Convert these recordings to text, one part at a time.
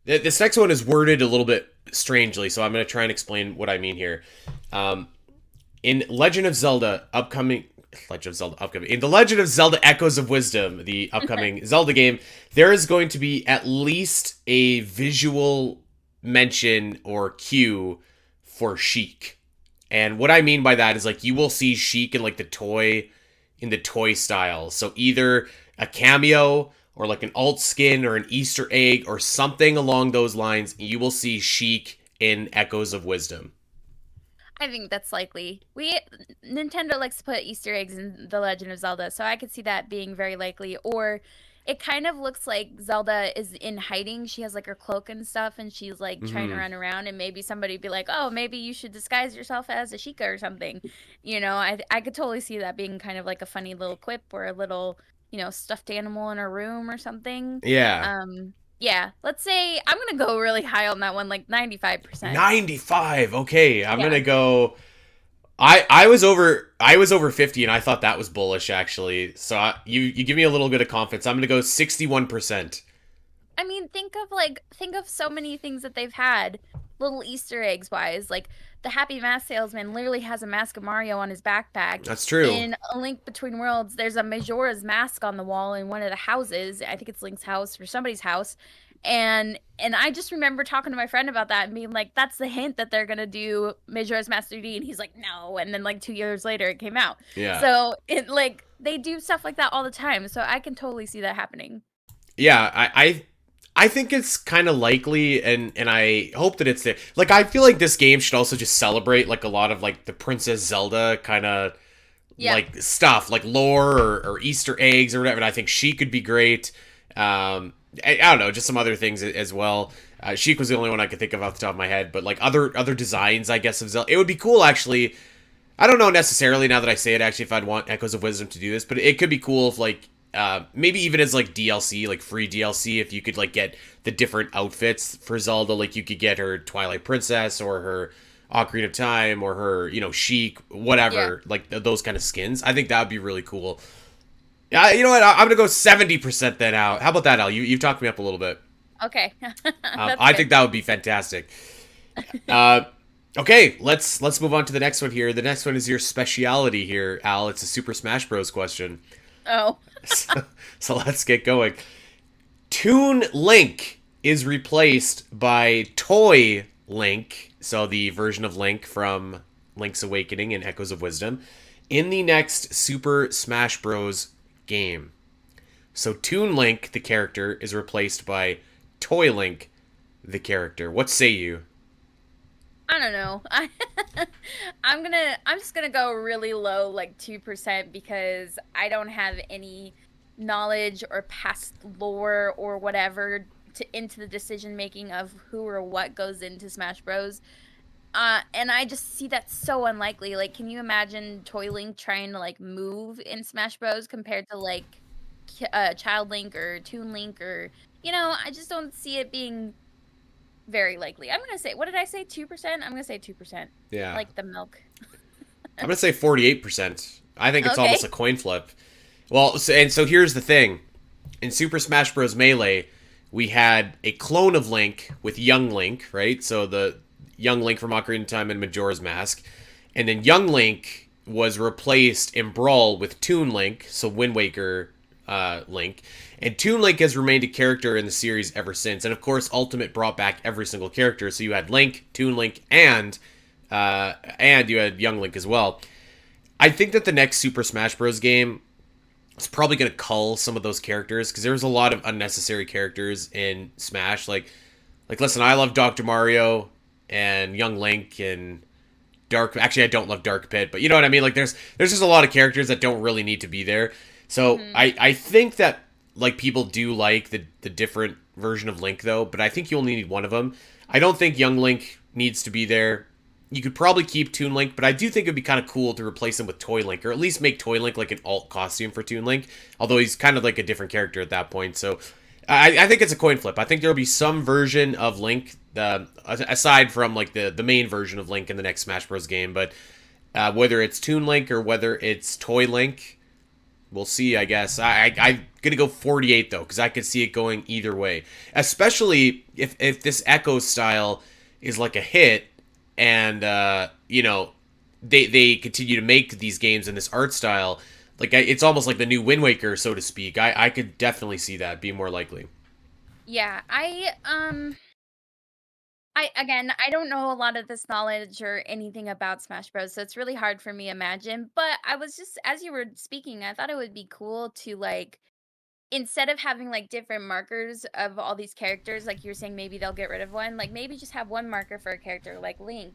This next one is worded a little bit strangely, so I'm going to try and explain what I mean here. Um, in in the Legend of Zelda Echoes of Wisdom, the upcoming Zelda game, there is going to be at least a visual mention or cue for Sheik. And what I mean by that is like you will see Sheik in like the toy style. So either a cameo or like an alt skin or an Easter egg or something along those lines, you will see Sheik in Echoes of Wisdom. I think that's likely. We Nintendo likes to put Easter eggs in The Legend of Zelda, so I could see that being very likely. Or it kind of looks like Zelda is in hiding. She has like her cloak and stuff, and she's like trying to Hmm. run around. And maybe somebody be like, "Oh, maybe you should disguise yourself as a Sheikah or something." I could totally see that being kind of like a funny little quip or a little stuffed animal in a room or something. Yeah. Yeah. Let's say I'm gonna go really high on that one, like 95%. 95. Okay, I'm Yeah. gonna go. I was over 50 and I thought that was bullish actually. So you give me a little bit of confidence. I'm gonna go 61%. I mean, think of so many things that they've had, little Easter eggs wise. Like the Happy Mask salesman literally has a mask of Mario on his backpack. That's true. In A Link Between Worlds, there's a Majora's Mask on the wall in one of the houses. I think it's Link's house or somebody's house. And I just remember talking to my friend about that and being like, that's the hint that they're gonna do Majora's Mask 3D, and he's like, no. And then like 2 years later, it came out. Yeah. So it like they do stuff like that all the time. So I can totally see that happening. Yeah, I think it's kind of likely, and I hope that it's there. Like, I feel like this game should also just celebrate like a lot of like the Princess Zelda kind of Yeah. like stuff, like lore or Easter eggs or whatever. And I think she could be great. I don't know, just some other things as well. Sheik was the only one I could think of off the top of my head, but like other designs, I guess of Zelda, it would be cool actually. I don't know necessarily now that I say it actually if I'd want Echoes of Wisdom to do this, but it could be cool if like maybe even as like DLC, like free DLC, if you could like get the different outfits for Zelda, like you could get her Twilight Princess or her Ocarina of Time or her, Sheik, Yeah. whatever, like those kind of skins. I think that would be really cool. Yeah, you know what? I'm gonna go 70% then, Al. How about that, Al? You've talked me up a little bit. Okay. That's I good. think that would be fantastic. Uh, okay, let's move on to the next one here. The next one is your speciality here, Al. It's a Super Smash Bros. Question. Oh. So let's get going. Toon Link is replaced by Toy Link, so the version of Link from Link's Awakening and Echoes of Wisdom, in the next Super Smash Bros. Game. So Toon Link, the character, is replaced by Toy Link, the character. What say you? I don't know. I'm just gonna go really low, like 2%, because I don't have any knowledge or past lore or whatever into the decision making of who or what goes into Smash Bros. And I just see that so unlikely. Like, can you imagine Toy Link trying to like move in Smash Bros compared to like Child Link or Toon Link or I just don't see it being very likely. I'm gonna say, what did I say? 2%? I'm gonna say 2%. Yeah. Like the milk. I'm going to say 48%. I think it's almost Okay. a coin flip. Well, so here's the thing. In Super Smash Bros. Melee, we had a clone of Link with Young Link, right? So the Young Link from Ocarina of Time and Majora's Mask. And then Young Link was replaced in Brawl with Toon Link, so Wind Waker Link. And Toon Link has remained a character in the series ever since. And of course, Ultimate brought back every single character. So you had Link, Toon Link, and you had Young Link as well. I think that the next Super Smash Bros. Game is probably going to cull some of those characters because there's a lot of unnecessary characters in Smash. Like listen, I love Dr. Mario and Young Link and Dark. Actually, I don't love Dark Pit, but you know what I mean. Like there's just a lot of characters that don't really need to be there. So Hmm. I think that like people do like the different version of Link though, but I think you only need one of them. I don't think Young Link needs to be there. You could probably keep Toon Link, but I do think it'd be kind of cool to replace him with Toy Link, or at least make Toy Link like an alt costume for Toon Link. Although he's kind of like a different character at that point. So I think it's a coin flip. I think there'll be some version of Link, aside from like the main version of Link in the next Smash Bros. Game. But whether it's Toon Link or whether it's Toy Link, We'll see, I guess. I'm gonna go 48 though, because I could see it going either way. Especially if this Echo style is like a hit, and they continue to make these games in this art style. Like it's almost like the new Wind Waker, so to speak. I could definitely see that be more likely. Yeah, I again, I don't know a lot of this knowledge or anything about Smash Bros, so it's really hard for me to imagine. But I was just, as you were speaking, I thought it would be cool to like, instead of having like different markers of all these characters, like you were saying, maybe they'll get rid of one. Like maybe just have one marker for a character, like Link,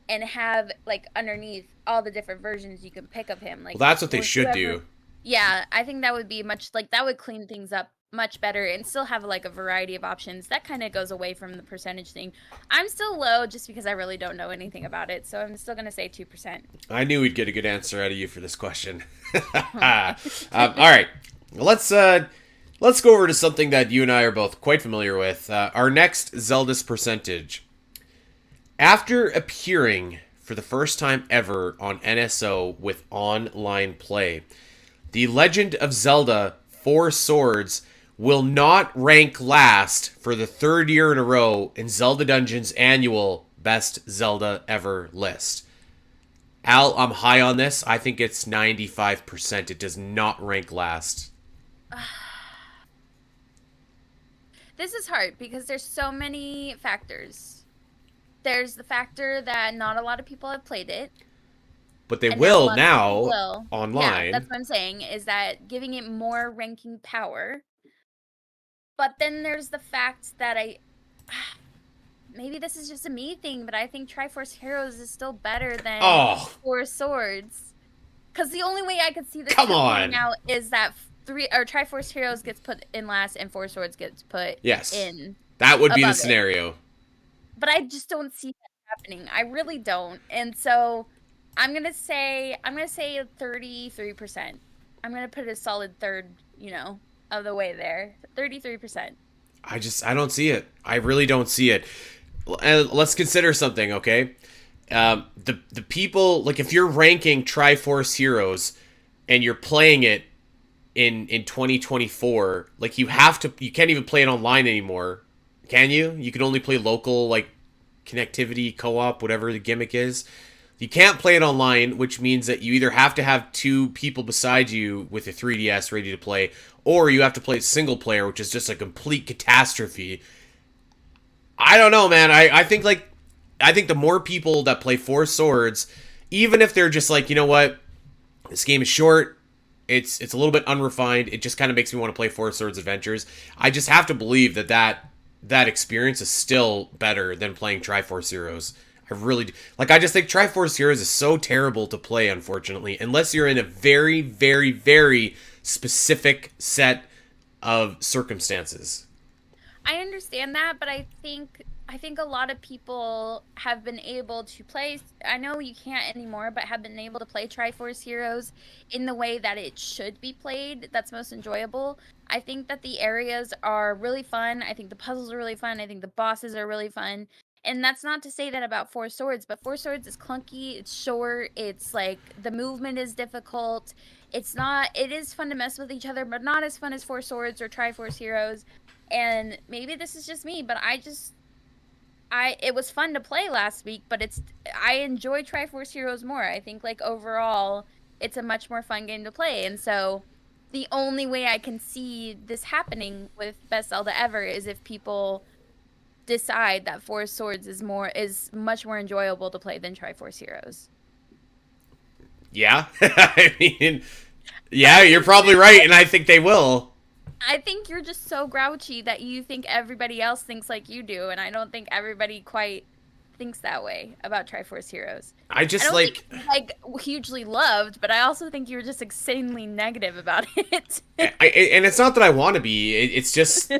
and have like underneath all the different versions you can pick of him. Well, Like that's what they should whoever. do. Yeah, I think that would be much like that would clean things up much better and still have like a variety of options. That kind of goes away from the percentage thing. I'm still low just because I really don't know anything about it, so I'm still gonna say 2%. I knew we'd get a good answer out of you for this question. All right, let's go over to something that you and I are both quite familiar with. Our next Zelda's percentage. After appearing for the first time ever on NSO with online play, The Legend of Zelda Four Swords will not rank last for the third year in a row in Zelda Dungeon's annual Best Zelda Ever list. Al, I'm high on this. I think it's 95%. It does not rank last. This is hard because there's so many factors. There's the factor that not a lot of people have played it. But they And not a will lot of people now will. Yeah, online. that's what I'm saying, is that giving it more ranking power. But then there's the fact that maybe this is just a me thing, but I think Triforce Heroes is still better than Oh, Four Swords. Because the only way I could see this come happening on. now is that Triforce Heroes gets put in last and Four Swords gets put Yes. in That would be the above it. scenario. But I just don't see that happening. I really don't. And so I'm gonna say 33%. I'm gonna put a solid third, of the way there. 33%. I don't see it. I really don't see it. And let's consider something, okay? The people, like, if you're ranking Triforce Heroes and you're playing it in 2024, like, you can't even play it online anymore, can you? You can only play local, like, connectivity, co-op, whatever the gimmick is. You can't play it online, which means that you either have to have two people beside you with a 3DS ready to play, or you have to play single player, which is just a complete catastrophe. I don't know, man. I think the more people that play Four Swords, even if they're just like, you know what, this game is short, it's a little bit unrefined, it just kind of makes me want to play Four Swords Adventures. I just have to believe that experience is still better than playing Triforce Heroes. I really do. Like, I just think Triforce Heroes is so terrible to play, unfortunately, unless you're in a very, very, very specific set of circumstances. I understand that, but I think a lot of people have been able to play. I know you can't anymore, but have been able to play Triforce Heroes in the way that it should be played. That's most enjoyable. I think that the areas are really fun. I think the puzzles are really fun. I think the bosses are really fun. And that's not to say that about Four Swords, but Four Swords is clunky. It's short. It's like the movement is difficult. It's not. It is fun to mess with each other, but not as fun as Four Swords or Triforce Heroes. And maybe this is just me, but it was fun to play last week, but I enjoy Triforce Heroes more. I think like overall it's a much more fun game to play. And so the only way I can see this happening with Best Zelda Ever is if people decide that Four Swords is much more enjoyable to play than Triforce Heroes. Yeah. I mean, yeah, you're probably right, and I think they will. I think you're just so grouchy that you think everybody else thinks like you do, and I don't think everybody quite thinks that way about Triforce Heroes. I just I don't like think hugely loved, but I also think you're just insanely negative about it. and it's not that I want to be. It's just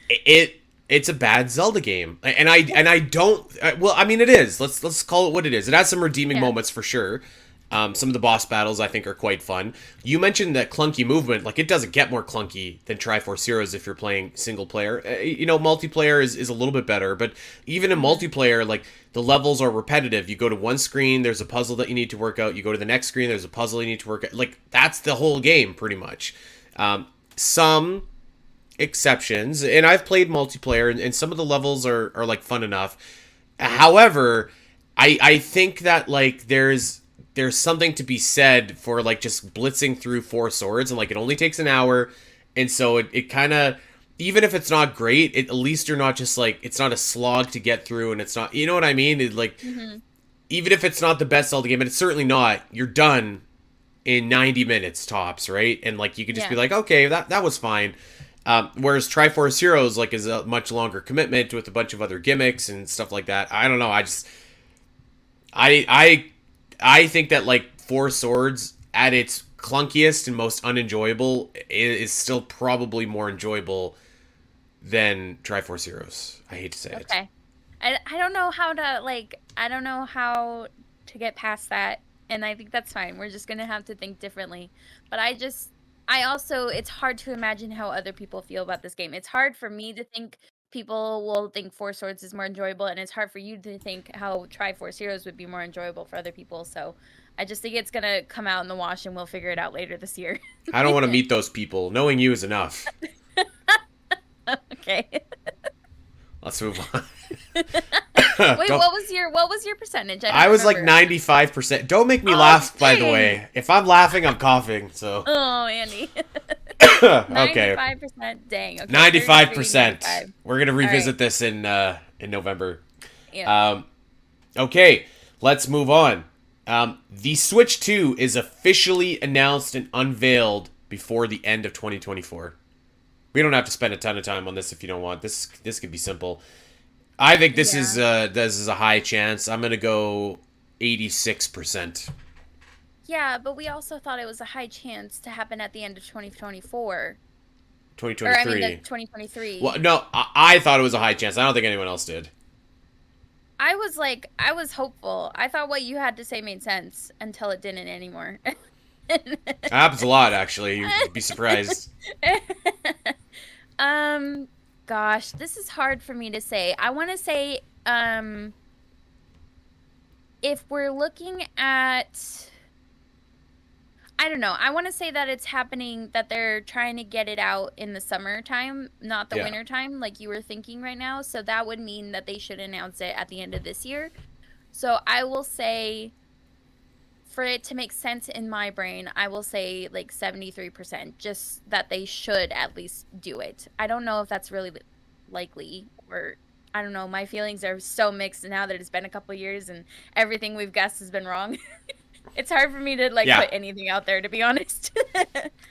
it's a bad Zelda game, and I don't. Well, I mean, it is. Let's call it what it is. It has some redeeming Yeah. moments for sure. Some of the boss battles I think are quite fun. You mentioned that clunky movement, like it doesn't get more clunky than Triforce Heroes if you're playing single player. Multiplayer is a little bit better, but even in multiplayer, like the levels are repetitive. You go to one screen, there's a puzzle that you need to work out. You go to the next screen, there's a puzzle you need to work out. Like that's the whole game pretty much. Some exceptions, and I've played multiplayer, and some of the levels are like fun enough. However, I think that like there's something to be said for like just blitzing through four swords, and like it only takes an hour, and so it kind of, even if it's not great, at least you're not just like, it's not a slog to get through, and it's not, you know what I mean? It like, even if it's not the best Zelda game, and it's certainly not, you're done in 90 minutes tops, right? And like you could just be like, okay, that was fine. Whereas Triforce Heroes like is a much longer commitment with a bunch of other gimmicks and stuff like that. I don't know. I think that like Four Swords at its clunkiest and most unenjoyable is still probably more enjoyable than Triforce Heroes. I hate to say it. Okay. I don't know how to like, I don't know how to get past that, and I think that's fine. We're just gonna have to think differently. But I also, it's hard to imagine how other people feel about this game. It's hard for me to think people will think Four Swords is more enjoyable, and it's hard for you to think how Triforce Heroes would be more enjoyable for other people. So I just think it's gonna come out in the wash, and we'll figure it out later this year. I don't want to meet those people. Knowing you is enough. Okay. Let's move on. Wait, what was your percentage? I was like 95%. Don't make me laugh, by the way. If I'm laughing, I'm coughing. So. Oh, Andy. Okay. 95%. Dang. Okay. 95%. We're gonna revisit this in November. Yeah. Okay, let's move on. The Switch 2 is officially announced and unveiled before the end of 2024. We don't have to spend a ton of time on this if you don't want. This could be simple. I think this is a high chance. I'm gonna go 86%. Yeah, but we also thought it was a high chance to happen at the end of 2024. 2023. Or I mean, 2023. Well, no, I thought it was a high chance. I don't think anyone else did. I was hopeful. I thought what you had to say made sense until it didn't anymore. That happens a lot, actually. You'd be surprised. Gosh, this is hard for me to say. I want to say, if we're looking at, I don't know. I want to say that it's happening, that they're trying to get it out in the summertime, not the winter time, like you were thinking right now. So that would mean that they should announce it at the end of this year. So I will say, for it to make sense in my brain, I will say like 73%, just that they should at least do it. I don't know if that's really likely, or I don't know. My feelings are so mixed now that it's been a couple years and everything we've guessed has been wrong. It's hard for me to put anything out there, to be honest.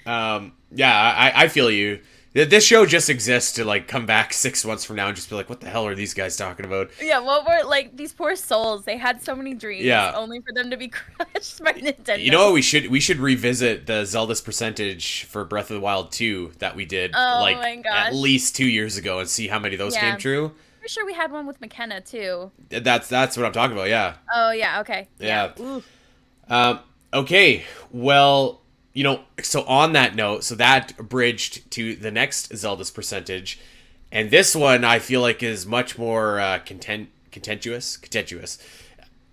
I feel you. This show just exists to like come back 6 months from now and just be like, what the hell are these guys talking about? Yeah, what were like these poor souls? They had so many dreams, only for them to be crushed by Nintendo. You know what? We should revisit the Zelda's percentage for Breath of the Wild 2 that we did at least 2 years ago and see how many of those came true. I'm sure we had one with McKenna too. That's what I'm talking about. Yeah. Oh yeah. Okay. Yeah. Okay. Well. So on that note, so that bridged to the next Zelda's percentage, and this one I feel like is much more contentious.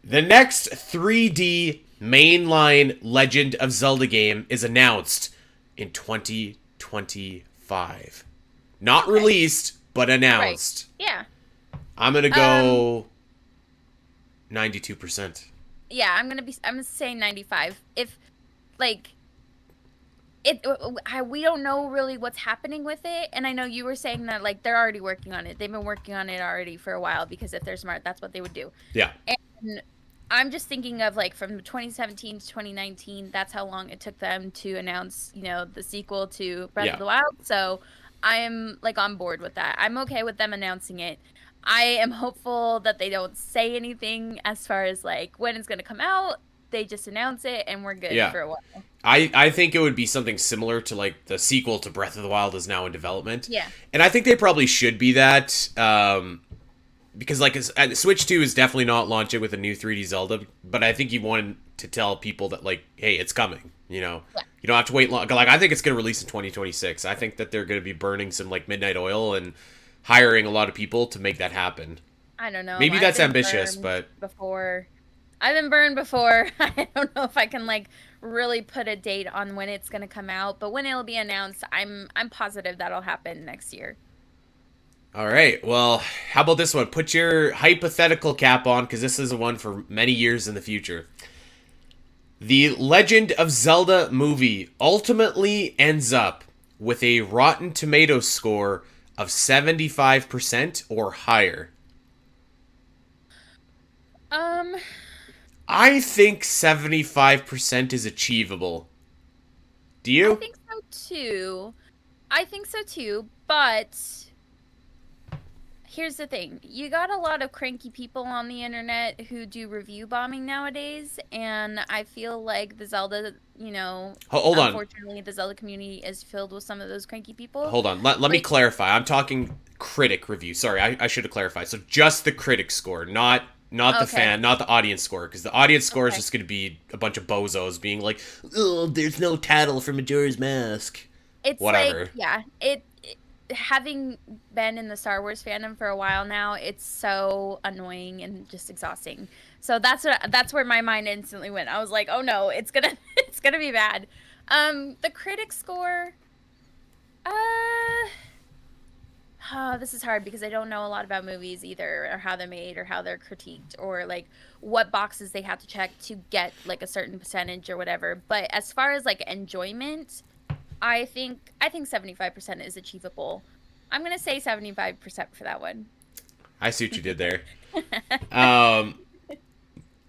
The next 3D mainline Legend of Zelda game is announced in 2025. Not released, but announced. Right. Yeah. I'm gonna go 92%. Yeah, I'm gonna say 95. If we don't know really what's happening with it, and I know you were saying that like they're already working on it. They've been working on it already for a while, because if they're smart, that's what they would do. Yeah. And I'm just thinking of like from 2017 to 2019, that's how long it took them to announce, the sequel to Breath of the Wild. So I am like on board with that. I'm okay with them announcing it. I am hopeful that they don't say anything as far as like when it's going to come out. They just announce it and we're good for a while. I think it would be something similar to like the sequel to Breath of the Wild is now in development. Yeah. And I think they probably should be that. because like Switch 2 is definitely not launching with a new 3D Zelda, but I think he wanted to tell people that like, hey, it's coming. You know, Yeah. you don't have to wait long. Like I think it's going to release in 2026. I think that they're going to be burning some like midnight oil and hiring a lot of people to make that happen. I don't know. Maybe I've that's been ambitious, burned but before. I've been burned before. I don't know if I can like really put a date on when it's gonna come out, but when it'll be announced, I'm positive that'll happen next year. all right. Well, how about this one? Put your hypothetical cap on because this is a one for many years in the future. The Legend of Zelda movie ultimately ends up with a Rotten Tomatoes score of 75% or higher. Um, I think 75% is achievable. Do I you? think so too. I think so too, but here's the thing. You got a lot of cranky people on the internet who do review bombing nowadays, and I feel like the Zelda, Hold on. unfortunately, the Zelda community is filled with some of those cranky people. Hold on. Let me Like, clarify. I'm talking critic review. Sorry, I should have clarified. So just the critic score, not the okay. fan, not the audience score, because the audience score is Okay. just going to be a bunch of bozos being like, "Oh, there's no tattle for Majora's Mask." It's Whatever. like, yeah, having been in the Star Wars fandom for a while now, it's so annoying and just exhausting. So that's where my mind instantly went. I was like, "Oh no, it's gonna it's gonna be bad." The critic score, uh, oh, this is hard because I don't know a lot about movies either, or how they're made, or how they're critiqued, or like what boxes they have to check to get like a certain percentage or whatever. But as far as like enjoyment, I think 75% is achievable. I'm gonna say 75% for that one. I see what you did there. Um,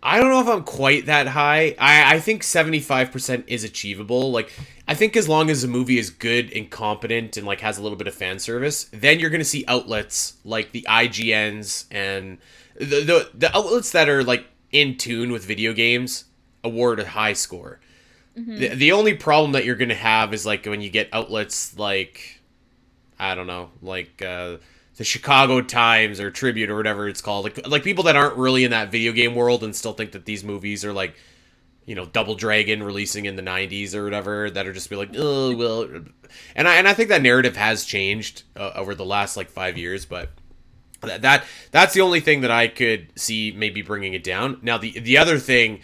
I don't know if I'm quite that high. I think 75% is achievable. Like, I think as long as the movie is good and competent and, like, has a little bit of fan service, then you're going to see outlets like the IGNs and the outlets that are, like, in tune with video games award a high score. The only problem that you're going to have is, like, when you get outlets like, I don't know, like, the Chicago Times or Tribune or whatever it's called, like people that aren't really in that video game world and still think that these movies are like, Double Dragon releasing in the 90s or whatever, that are just be like, oh well, and I think that narrative has changed over the last like 5 years, but that's the only thing that I could see maybe bringing it down. Now the other thing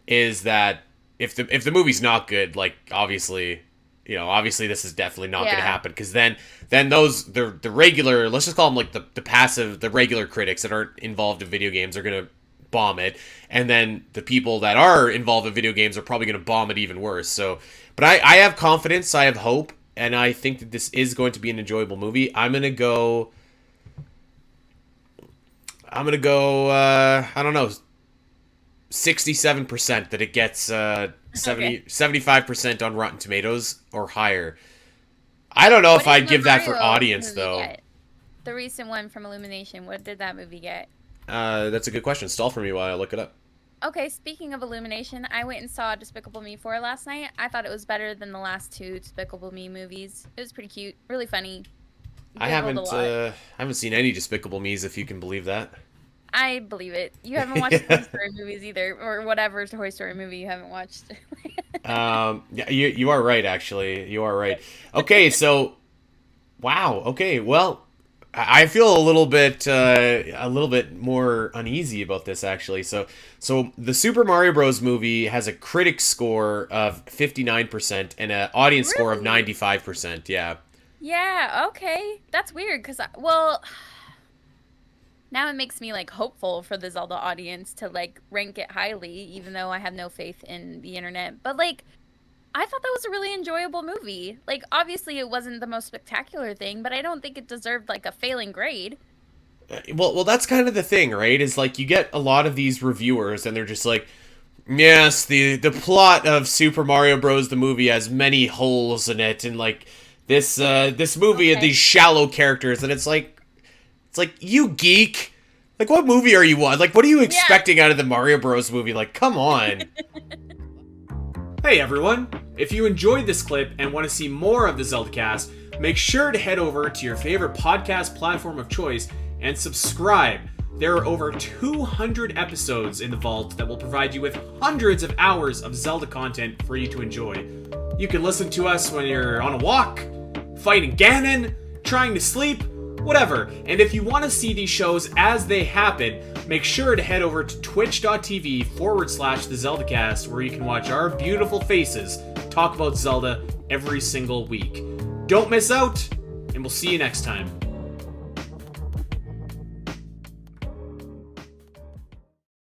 is that if the movie's not good, like obviously this is definitely not going to happen, because then those the regular, let's just call them like the regular critics that aren't involved in video games are going to bomb it, and then the people that are involved in video games are probably going to bomb it even worse. So, but I have confidence, I have hope, and I think that this is going to be an enjoyable movie. I'm going to go I don't know, 67% that it gets 75% on Rotten Tomatoes or higher. I don't know What if did I'd the give that for Mario audience movie though. get? The recent one from Illumination. What did that movie get? That's a good question. Stall for me while I look it up. Okay, speaking of Illumination, I went and saw Despicable Me 4 last night. I thought it was better than the last two Despicable Me movies. It was pretty cute, really funny. I Giggled a lot. haven't seen any Despicable Me's, if you can believe that. I believe it. You haven't watched the Toy Story movies either, or whatever Toy Story movie you haven't watched. Yeah, you are right. Actually, you are right. Okay, so wow. Okay, well, I feel a little bit more uneasy about this actually. So the Super Mario Bros. Movie has a critic score of 59% and an audience score of Really? 95%. Yeah. Yeah, okay. That's weird because, well, now it makes me like hopeful for the Zelda audience to like rank it highly, even though I have no faith in the internet. But like, I thought that was a really enjoyable movie. Like, obviously, it wasn't the most spectacular thing, but I don't think it deserved like a failing grade. Well, that's kind of the thing, right? Is like you get a lot of these reviewers, and they're just like, yes, the plot of Super Mario Bros. The movie has many holes in it, and like this movie had Okay. these shallow characters, and it's like you geek. Like, what movie are you on? Like, what are you Yeah. expecting out of the Mario Bros. Movie? Like, come on. Hey everyone! If you enjoyed this clip and want to see more of the ZeldaCast, make sure to head over to your favorite podcast platform of choice and subscribe There are over 200 episodes in the vault that will provide you with hundreds of hours of Zelda content for you to enjoy. You can listen to us when you're on a walk, fighting Ganon, trying to sleep, whatever. And if you want to see these shows as they happen, make sure to head over to twitch.tv/TheZeldaCast, where you can watch our beautiful faces talk about Zelda every single week. Don't miss out, and we'll see you next time.